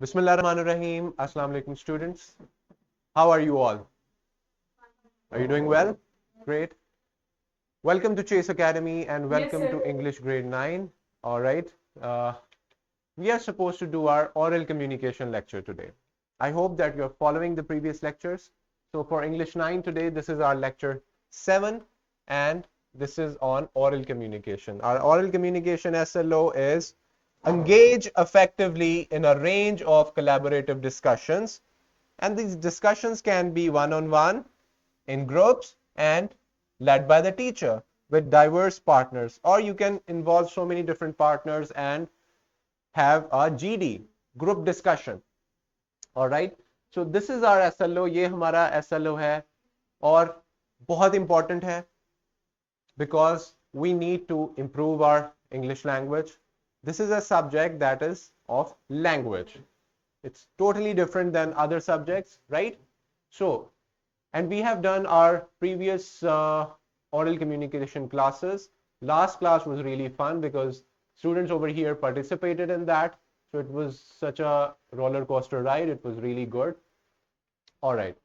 Bismillahirrahmanirrahim. Assalamu alaikum, students. How are you all? Are you doing well? Great. Welcome to Chase Academy and Yes, welcome sir. to English Grade 9. All right. Uh, we are supposed to do our oral communication lecture today. I hope that you're following the previous lectures. So for English 9 today, this is our lecture 7 and this is on oral communication. Our oral communication SLO is engage effectively in a range of collaborative discussions, and these discussions can be one-on-one, in groups, and led by the teacher with diverse partners, or you can involve so many different partners and have a GD, group discussion. All right, so this is our SLO. ये हमारा SLO है और बहुत important है because we need to improve our English language. This is a subject that is of language. It's totally different than other subjects, right? So, and we have done our previous oral communication classes. Last class was really fun because students over here participated in that. So it was such a roller coaster ride. It was really good. All right.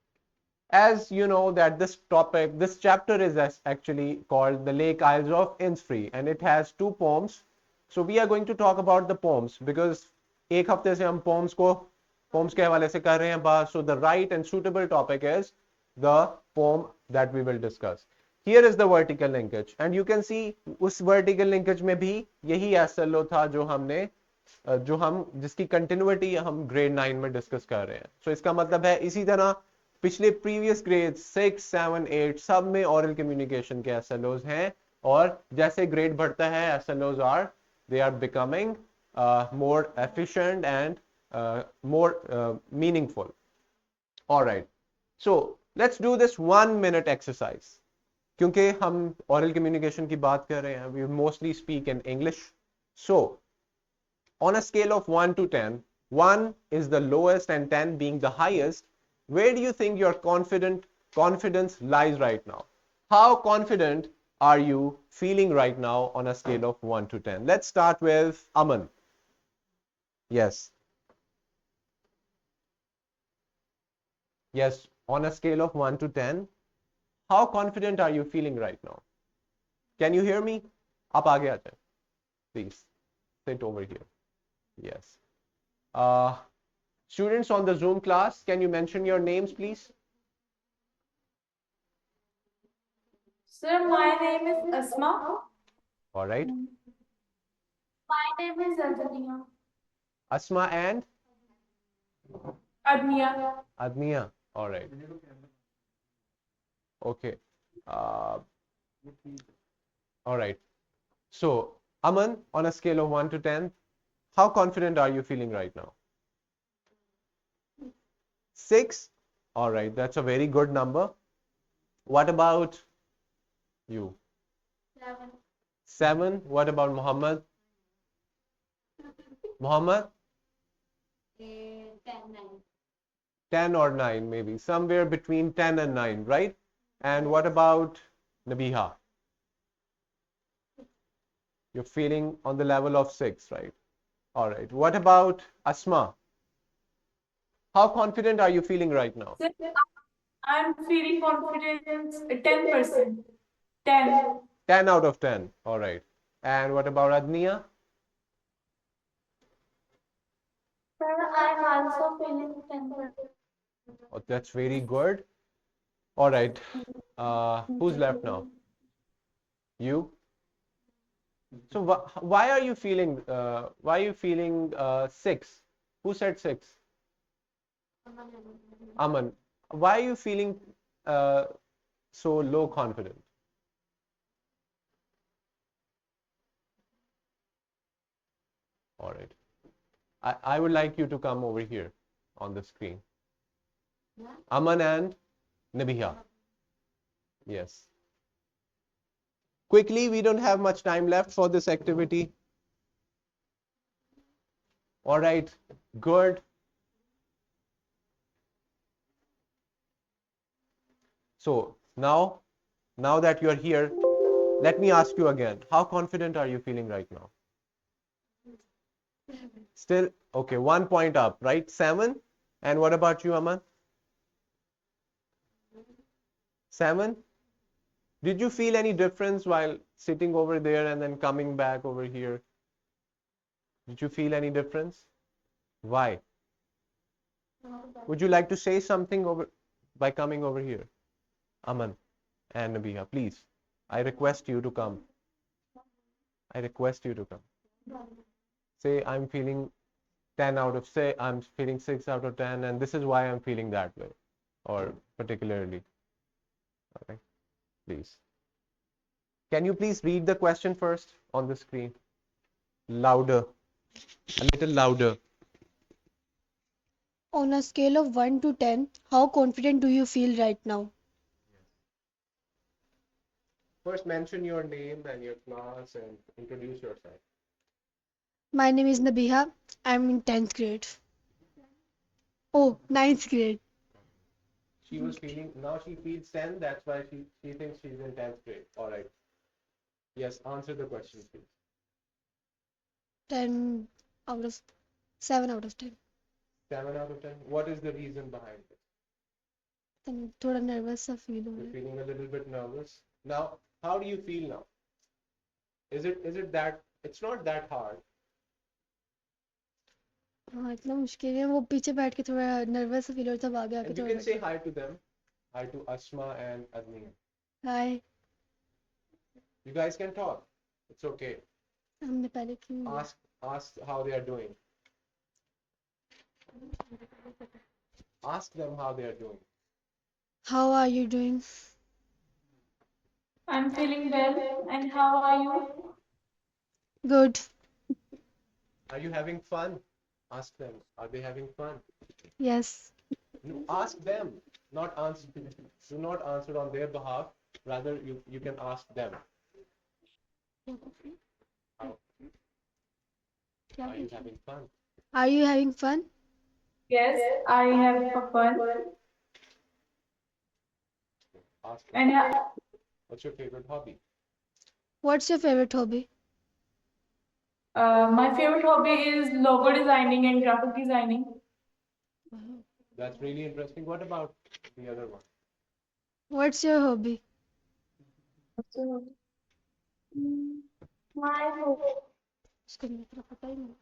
As you know that this chapter is actually called The Lake Isles of Innisfree, and it has two poems. So we are going to talk about the poems because एक हफ्ते से हम poems के हवाले से कर रहे हैं बात. So the right and suitable topic is the poem that we will discuss. Here is the vertical linkage, and you can see उस vertical linkage में भी यही SLO था जो हम जिसकी कंटिन्यूटी हम ग्रेड 9 में डिस्कस कर रहे हैं. सो इसका मतलब है इसी तरह पिछले प्रीवियस ग्रेड 6, 7, 8 सब में ओरल कम्युनिकेशन के एसएलओज हैं, और जैसे ग्रेड बढ़ता है SLOs they are becoming more efficient and more meaningful. All right, so let's do this 1 minute exercise. क्योंकि हम oral communication की बात कर रहे हैं, we mostly speak in English. So on a scale of 1 to 10, 1 is the lowest and 10 being the highest, where do you think your confidence lies right now? How confident are you feeling right now on a scale of 1 to 10? Let's start with Aman. Yes. Yes, on a scale of 1 to 10, how confident are you feeling right now? Can you hear me? आप आगे आ जाए. Please sit over here. Yes. Uh, Students on the Zoom class, can you mention your names, please? Sir, my name is Asma. All right. My name is Adnia. Asma and Adnia. Adnia. All right. Okay. Uh, all right. So, Aman, on a scale of 1 to 10, how confident are you feeling right now? 6? All right. That's a very good number. What about you? 7. 7? What about Muhammad? Muhammad? 10 or 9, maybe. Somewhere between 10 and 9, right? And what about Nabiha? You're feeling on the level of 6, right? All right. What about Asma? How confident are you feeling right now? Sir, I'm feeling confidence 10%. 10. 10 out of 10. All right. And what about Adnia? Sir, I'm also feeling 10%. Oh, that's very good. All right. Who's left now? You? So why are you feeling 6? Who said 6? Aman. Why are you feeling uh, so low confident? All right. I would like you to come over here on the screen. Aman and Nabiha. Yes. Quickly, we don't have much time left for this activity. All right. Good. So now that you're here, let me ask you again. How confident are you feeling right now? Still, okay, 1 point up, right? 7. And what about you, Aman? 7. Did you feel any difference while sitting over there and then coming back over here? Did you feel any difference? Why? Would you like to say something over by coming over here? Aman and Nabiha, please. I request you to come. I request you to come. Say I'm feeling 10 out of say I'm feeling 6 out of 10 and this is why I'm feeling that way or particularly. Okay, please. Can you please read the question first on the screen? Louder. A little louder. On a scale of 1 to 10, how confident do you feel right now? First mention your name and your class and introduce yourself. My name is Nabiha. I'm in 10th grade. Oh, ninth grade. She was feeling, now she feels 10, that's why she thinks she's in 10th grade. All right. Yes, answer the question, please. 10 out of 7 out of 10. 7 out of 10. What is the reason behind it? थोड़ा nervous सा feel हो रहा You're है. feeling a little bit nervous. Now, how do you feel now? Is it that it's not that hard? हाँ इतना मुश्किल है वो पीछे बैठ के थोड़ा nervous सा feel हो रहा था, तब आगे आके And you थोड़ा can say hi to them. Hi to Asma and Admin. Hi. You guys can talk. It's okay. हमने पहले क्यों Ask how they are doing. Ask them how they are doing. How are you doing? I'm feeling well. And how are you? Good. Are you having fun? Ask them. Are they having fun? Yes. No, ask them. Not answer. Do not answer on their behalf. Rather, you can ask them. How are you having fun? Are you having fun? Yes, I have fun. Ask them. And What's your favorite hobby? What's your favorite hobby? my favorite hobby is logo designing and graphic designing. That's really interesting. What about the other one? What's your hobby? So, my उसको नहीं इतना पता ही नहीं.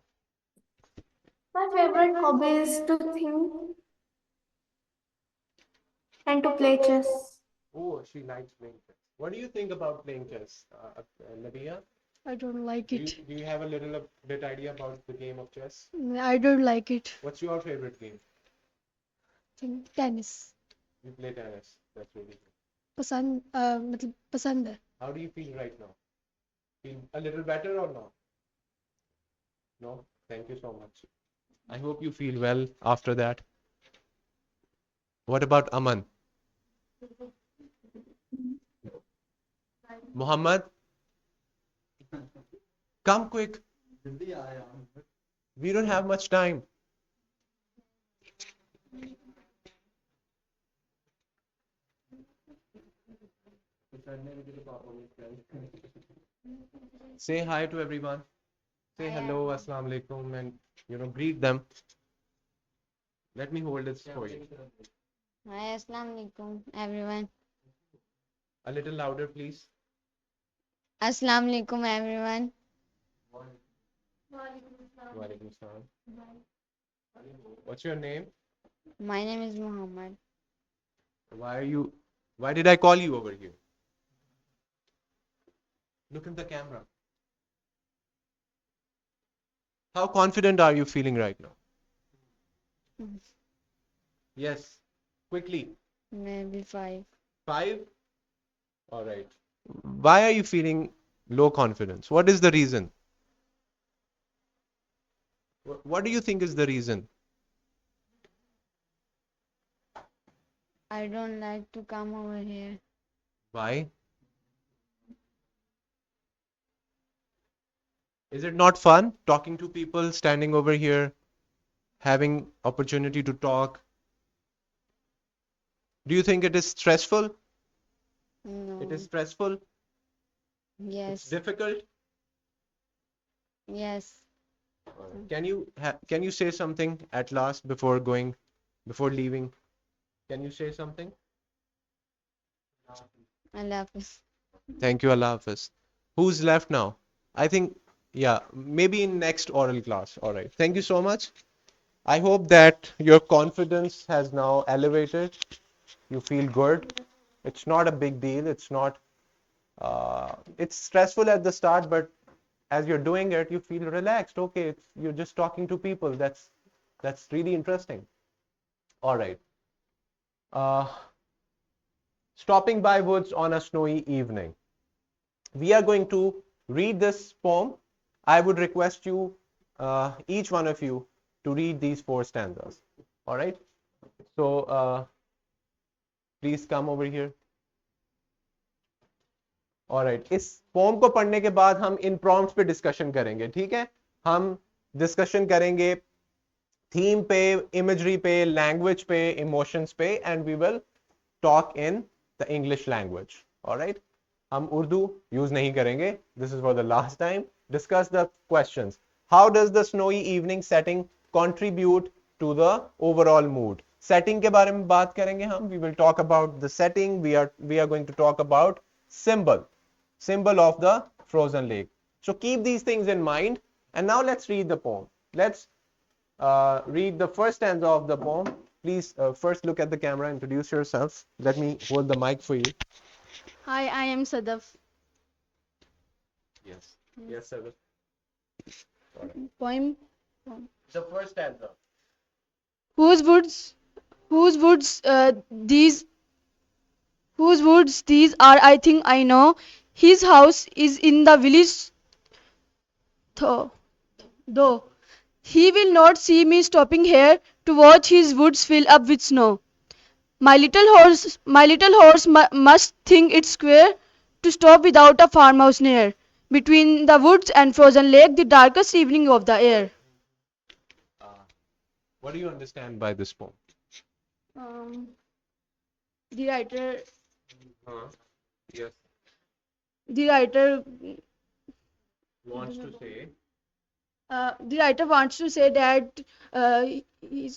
my favorite hobby is to think and to play chess. Oh, she likes playing chess. What do you think about playing chess, Nabiha? I don't like Do you, it. do you have a little bit idea about the game of chess? I don't like it. What's your favorite game? Tennis. You play tennis. That's really good. पसंद मतलब पसंद है. How do you feel right now? Feel a little better or not? No? Thank you so much. I hope you feel well after that. What about Aman? Muhammad? Come quick. We don't have much time. Say hi to everyone. Say hello, assalamu alaikum, and greet them. Let me hold this for you. Hi, Assalamu alaikum, everyone. A little louder, please. Assalamu alaikum, everyone. Walaikum salam. What's your name? My name is Muhammad. Why did I call you over here? Look in the camera. How confident are you feeling right now? Yes. Quickly. Maybe 5. 5? All right. Why are you feeling low confidence? What is the reason? What do you think is the reason? I don't like to come over here. Why? Is it not fun talking to people, standing over here, having opportunity to talk? Do you think it is stressful? No. It is stressful? It's Yes. difficult? Yes. Can you say something at last before leaving? Can you say something? Allah Hafiz. Thank you, Allah Hafiz. Who's left now? I think, yeah, maybe in next oral class. All right. Thank you so much. I hope that your confidence has now elevated. You feel good. It's not a big deal. It's stressful at the start, but as you're doing it, you feel relaxed. Okay, you're just talking to people. That's really interesting. All right. Uh, Stopping by woods on a snowy evening. We are going to read this poem. I would request you, each one of you, to read these 4 stanzas. All right. So please come over here. Alright, इस pome को पढ़ने के बाद हम इन prompts पे discussion करेंगे, ठीक है? हम डिस्कशन करेंगे थीम पे, इमेजरी पे, लैंग्वेज पे, इमोशंस पे, and we will talk in the English language. Alright, हम उर्दू यूज नहीं करेंगे, this is for the last time. Discuss the questions. How does the snowy evening setting contribute to the overall mood? Setting के बारे में बात करेंगे हम। We will talk about the setting, we are going to talk about symbol of the frozen lake. So keep these things in mind, and now let's read the poem. Let's read the first stanza of the poem. Please first look at the camera, introduce yourself. Let me hold the mic for you. Hi, I am Sadaf. Yes sir. Poem. The first stanza. Whose woods these are, I think I know. His house is in the village, though he will not see me stopping here to watch his woods fill up with snow. My little horse must think it's queer to stop without a farmhouse near. Between the woods and frozen lake, the darkest evening of the year. What do you understand by this poem? The writer Yes. the writer Wants to say. the writer wants to say that he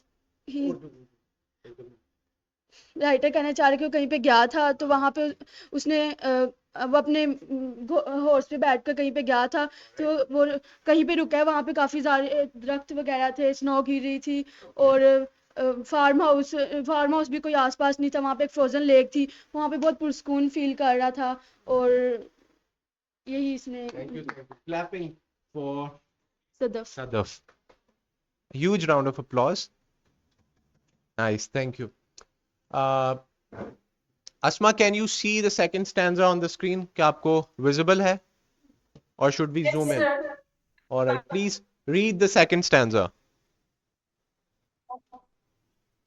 writer कहना चाह रहा है कि वो कहीं पे गया था, तो वहां पे उसने वो अपने हॉर्स पे बैठकर कहीं पे गया था, तो वो कहीं पे रुका है, वहां पे काफी सारे दरख्त वगैरह थे, स्नो गिर रही थी, और फार्म हाउस भी कोई आसपास नहीं था, वहां पे एक फ्रोजन लेक थी, वहां पे बहुत पुरस्कून फील कर रहा था, और यही इसने। Thank you. Clapping for Sadaf. Sadaf. A huge round of applause. Nice, thank you. Asma, can you see the second stanza on the screen? क्या आपको visible है? Or should we zoom in? sir. All right, please read the second stanza.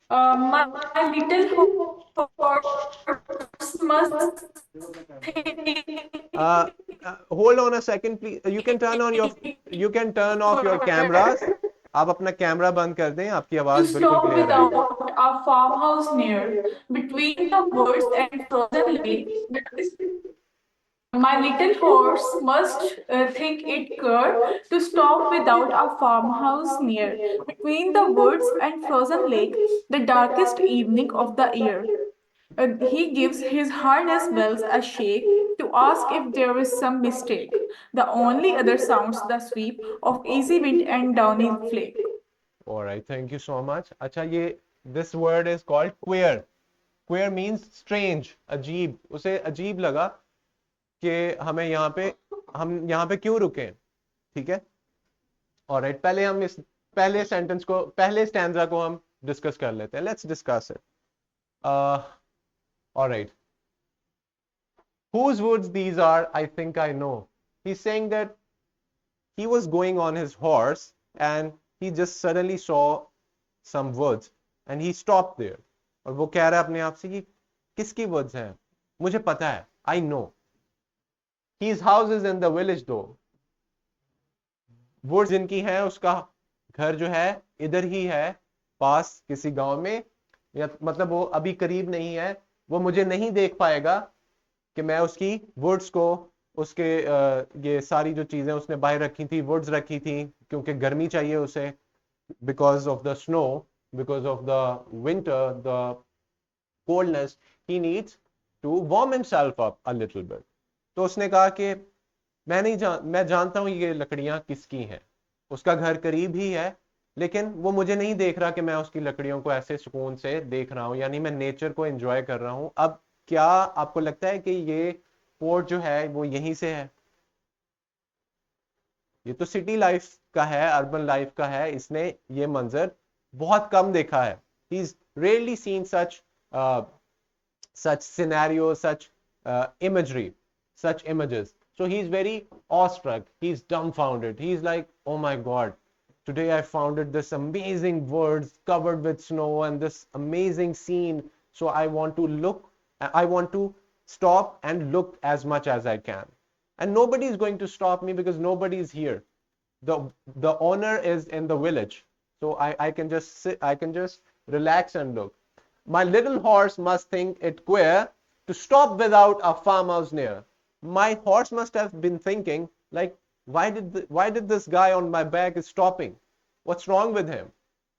My little horse must think Hold on a second, please. You can turn off your cameras. आप अपना camera बंद कर दें, आपकी to आवाज बिल्कुल stop clear आएगी। without a farmhouse near. Between the woods and frozen lake, my little horse must think it cur to stop without a farmhouse near. Between the woods and frozen lake, the darkest evening of the year. He gives his harness bells a shake to ask if there is some mistake. The only other sounds the sweep of easy wind and downy flake. All right, thank you so much. अच्छा, ये this word is called queer. Queer means strange, अजीब। उसे अजीब लगा कि हम यहाँ पे क्यों रुके, ठीक है? ऑलराइट, पहले हम इस पहले स्टैंजा को हम डिस्कस कर लेते हैं। Let's discuss it. Alright, whose woods these are, I think I know. He's saying that he was going on his horse and he just suddenly saw some woods and he stopped there. और वो कह रहा है अपने आप से कि किसकी woods हैं? मुझे पता है, I know. His house is in the village though. Woods जिनकी है, उसका घर जो है इधर ही है, पास किसी गांव में, या मतलब वो अभी करीब नहीं है, वो मुझे नहीं देख पाएगा कि मैं उसकी वुड्स को उसके ये सारी जो चीजें उसने बाहर रखी थी, वुड्स रखी थी, क्योंकि गर्मी चाहिए उसे, because of the snow, because of the winter, the coldness, he needs to warm himself up a little bit. तो उसने कहा कि मैं जानता हूं ये लकड़ियां किसकी हैं, उसका घर करीब ही है, लेकिन वो मुझे नहीं देख रहा कि मैं उसकी लकड़ियों को ऐसे सुकून से देख रहा हूं, यानी मैं नेचर को एंजॉय कर रहा हूं। अब क्या आपको लगता है कि ये पोर्ट जो है वो यहीं से है? ये तो सिटी लाइफ का है, अर्बन लाइफ का है, इसने ये मंजर बहुत कम देखा है। He is rarely scene such scenarios, such imagery, such images. So he's very awestruck, he's dumbfounded, he's like, oh my god, today I founded this amazing words covered with snow and this amazing scene, so I want to look, I want to stop and look as much as I can, and nobody is going to stop me because nobody is here. The owner is in the village, so I can just sit, I can just relax and look. My little horse must think it queer to stop without a farmhouse near. My horse must have been thinking, like, why did this guy on my back is stopping? What's wrong with him?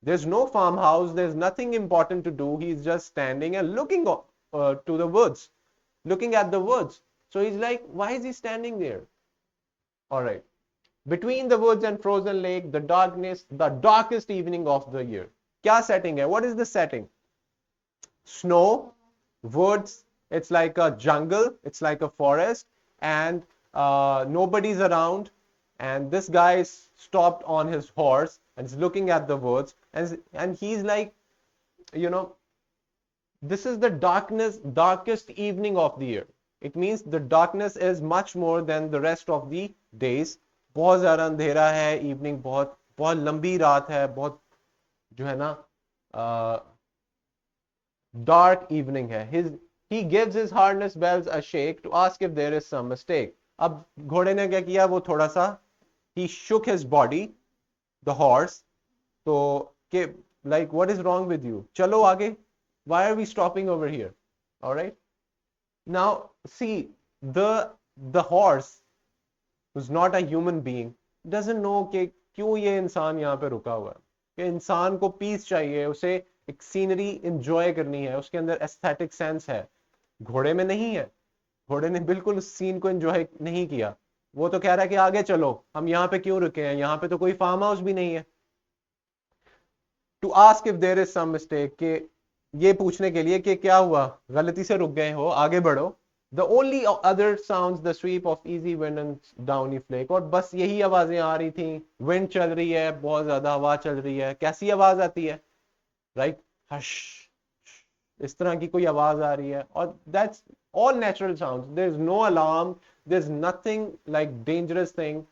There's no farmhouse, there's nothing important to do. He's just standing and looking to the woods, looking at the woods. So he's like, why is he standing there? All right. Between the woods and frozen lake, the darkest evening of the year. Kya setting hai? What is the setting? Snow, woods, it's like a jungle, it's like a forest, and nobody's around, and this guy is stopped on his horse and is looking at the woods, and he's like, you know, this is the darkest evening of the year. It means the darkness is much more than the rest of the days. बहुत ज़्यादा अंधेरा है, evening बहुत बहुत लंबी रात है, बहुत जो है ना dark evening hai. He gives his harness bells a shake to ask if there is some mistake. अब घोड़े ने क्या किया, वो थोड़ा सा he shook his body, the horse, तो कि like what is wrong with you, चलो आगे, why are we stopping over here? All right, now see, the horse, who's not a human being, doesn't know कि क्यों ये इंसान यहाँ पे रुका हुआ है, कि इंसान को पीस चाहिए, उसे एक सीनरी एंजॉय करनी है, उसके अंदर एस्थेटिक सेंस है, घोड़े में नहीं है। घोड़े ने बिल्कुल उस सीन को एंजॉय नहीं किया, वो तो कह रहा है कि आगे चलो, हम यहाँ पे क्यों रुके हैं, यहाँ पे तो कोई फार्म हाउस भी नहीं है। To ask if there is some mistake, के ये पूछने के लिए कि क्या हुआ, गलती से रुक गए हो, आगे बढ़ो। The only other sounds the sweep of easy wind and downy flake, और बस यही आवाजें आ रही थी, विंड चल रही है, बहुत ज्यादा हवा चल रही है। कैसी आवाज आती है, राइट, हश, इस तरह की कोई आवाज आ रही है, और that's all natural sounds, there is no alarm, there is nothing like dangerous thing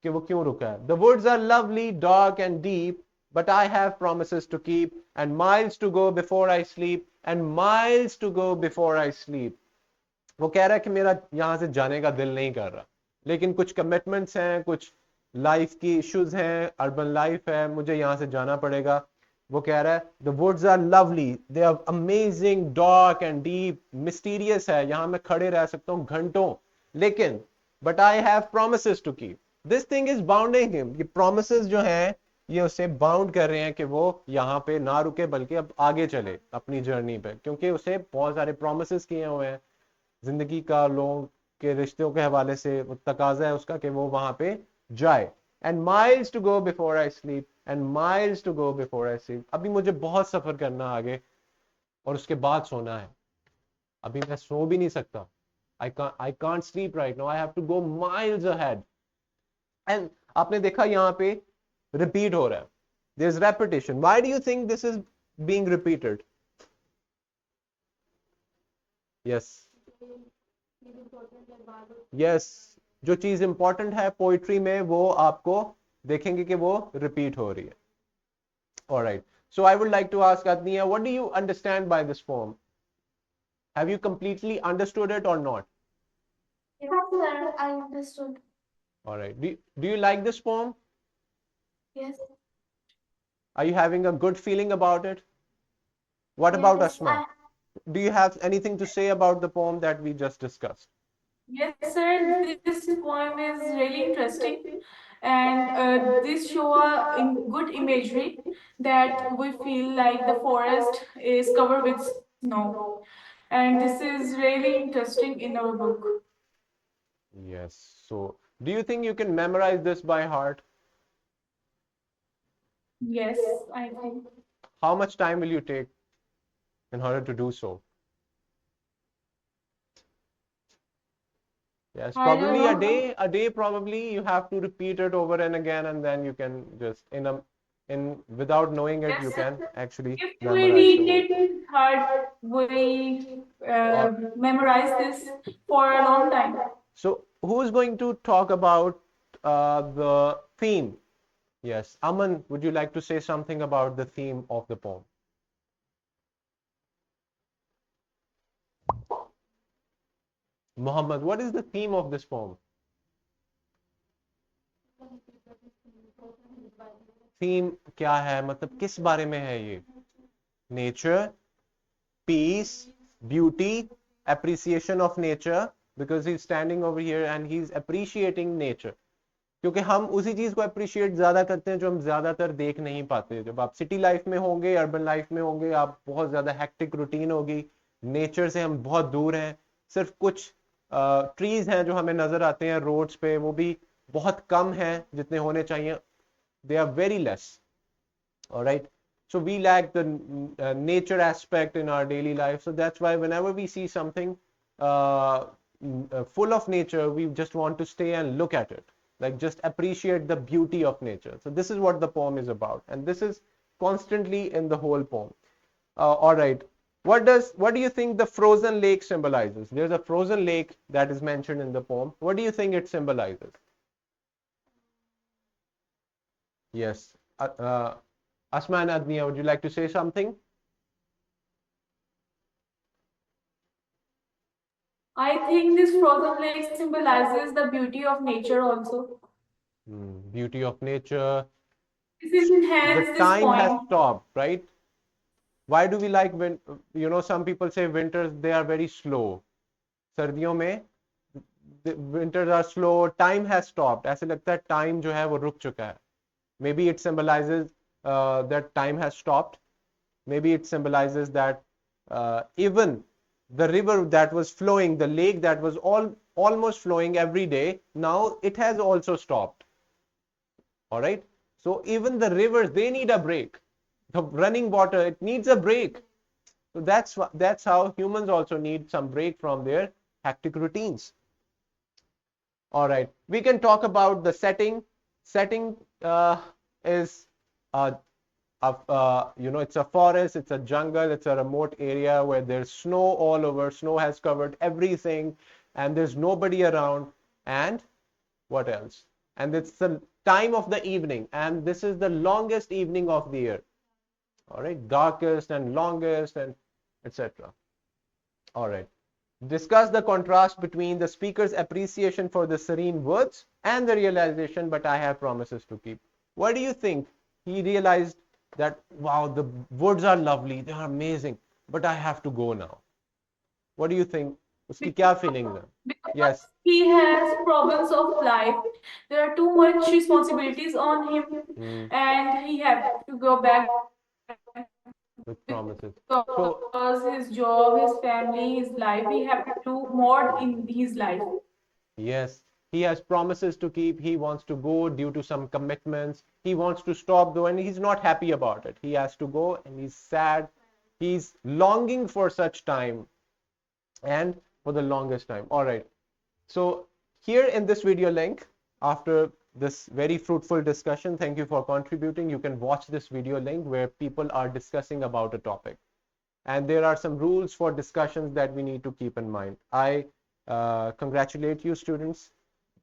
कि वो क्यों रुका है। The woods are lovely, dark and deep, but I have promises to keep and miles to go before I sleep and miles to go before I sleep. वो कह रहा है कि मेरा यहां से जाने का दिल नहीं कर रहा, लेकिन कुछ कमिटमेंट्स हैं, कुछ लाइफ की इश्यूज हैं, अर्बन लाइफ है, मुझे यहां से जाना पड़ेगा। वो कह रहा है the woods are lovely, they are amazing, dark and deep, mysterious है, यहां मैं खड़े रह सकता हूं घंटों, लेकिन but I have promises to keep. This thing is bounding him, ये प्रोमिसेस जो हैं ये उसे बाउंड कर रहे हैं कि वो यहाँ पे ना रुके, बल्कि अब आगे चले अपनी जर्नी पे, क्योंकि उसे बहुत सारे प्रोमिसेस किए हुए हैं जिंदगी का, लोगों के रिश्तों के हवाले से वो तकाजा है उसका कि वो वहां पे जाए। And miles to go before I sleep, and miles to go before I sleep, अभी मुझे बहुत सफर करना आगे और उसके बाद सोना है, अभी मैं सो भी नहीं सकता। I can't sleep right now, I have to go miles ahead. And आपने देखा यहाँ पे रिपीट हो रहा है, there is repetition. Why do you think this is being repeated? Yes yes, जो चीज इंपॉर्टेंट है पोइट्री में वो आपको देखेंगे कि वो रिपीट हो रही है। Alright, so I would like to ask Adniya, what do you understand by this poem? Have you completely understood it or not? Yes, sir, I understood. All right, do you like this poem? Yes. Are you having a good feeling about it? What about Yes, Asma? Do you have anything to say about the poem that we just discussed? Yes, sir. This poem is really interesting, and this show a good imagery that we feel like the forest is covered with snow, and this is really interesting in our book. Yes. So, do you think you can memorize this by heart? Yes, I think. How much time will you take in order to do so? Yes, I don't probably a know. day. A day, probably you have to repeat it over and again, and then you can just in without knowing it, you Yes, can actually if we memorize the read whole poem. it hard, we Uh, memorize this for a long time. so, who is going to talk about the theme? Yes, Aman, would you like to say something about the theme of the poem? Muhammad, what is the theme of this poem? Theme क्या है, मतलब किस बारे में है ये? Nature, peace, beauty, appreciation of nature, because he's standing over here and he's appreciating nature. क्योंकि हम उसी चीज को अप्रिशिएट ज्यादा करते हैं जो हम ज्यादातर देख नहीं पाते. जब आप सिटी लाइफ में होंगे, अर्बन लाइफ में होंगे, आप बहुत ज्यादा हेक्टिक रूटीन होगी, नेचर से हम बहुत दूर हैं. सिर्फ कुछ ट्रीज हैं जो हमें नजर आते हैं रोड्स पे, वो भी बहुत कम हैं जितने होने चाहिए. They are very less. All right. So we lack the nature aspect in our daily life. So that's why whenever we see something full of nature, we just want to stay and look at it, like just appreciate the beauty of nature. So this is what the poem is about, and this is constantly in the whole poem. All right. What do you think the frozen lake symbolizes? There's a frozen lake that is mentioned in the poem. What do you think it symbolizes? Yes. Asma and Adnia, would you like to say something? I think this frozen lake symbolizes the beauty of nature also. Beauty of nature. This is The enhance this time has poem. stopped, right? Why do we like when, some people say winters, they are very slow. सर्दियों में the winters are slow, time has stopped. ऐसे लगता है time जो है वो रुक चुका है. Maybe it symbolizes that time has stopped. Maybe it symbolizes that even the river that was flowing, the lake that was almost flowing every day, now it has also stopped. All right. So even the rivers, they need a break. The running water, it needs a break. So that's how humans also need some break from their hectic routines. All right. We can talk about the setting. Setting is it's a forest, it's a jungle, it's a remote area where there's snow all over. Snow has covered everything, and there's nobody around. And what else? And it's the time of the evening, and this is the longest evening of the year. All right, darkest and longest, and etc. All right. Discuss the contrast between the speaker's appreciation for the serene words and the realization, but I have promises to keep. What do you think? He realized that, wow, the words are lovely, they are amazing, but I have to go now. What do you think? Uski kya feelings hai? Yes. Because he has problems of life. There are too much responsibilities on him, and he have to go back With promises. So, because his job, his family, his life, he have to do more in his life. yes, he has promises to keep. He wants to go due to some commitments. He wants to stop though, and he's not happy about it. He has to go and he's sad. He's longing for such time and for the longest time. All right. So, here in this video link, after this very fruitful discussion, thank you for contributing. You can watch this video link where people are discussing about a topic. And there are some rules for discussions that we need to keep in mind. I congratulate you, students,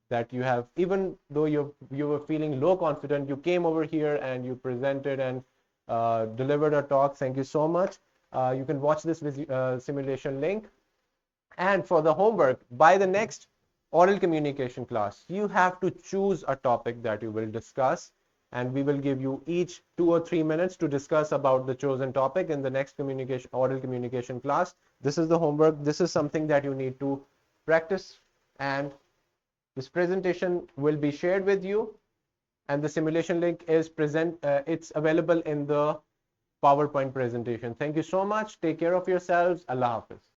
that you have, even though you were feeling low confident, you came over here and you presented and delivered a talk. Thank you so much. You can watch this simulation link. And for the homework, by the next oral communication class, you have to choose a topic that you will discuss, and we will give you each 2 or 3 minutes to discuss about the chosen topic in the next oral communication class. This is the homework. This is something that you need to practice and this presentation will be shared with you, and the simulation link is it's available in the PowerPoint presentation. Thank you so much. Take care of yourselves. Allah Hafiz.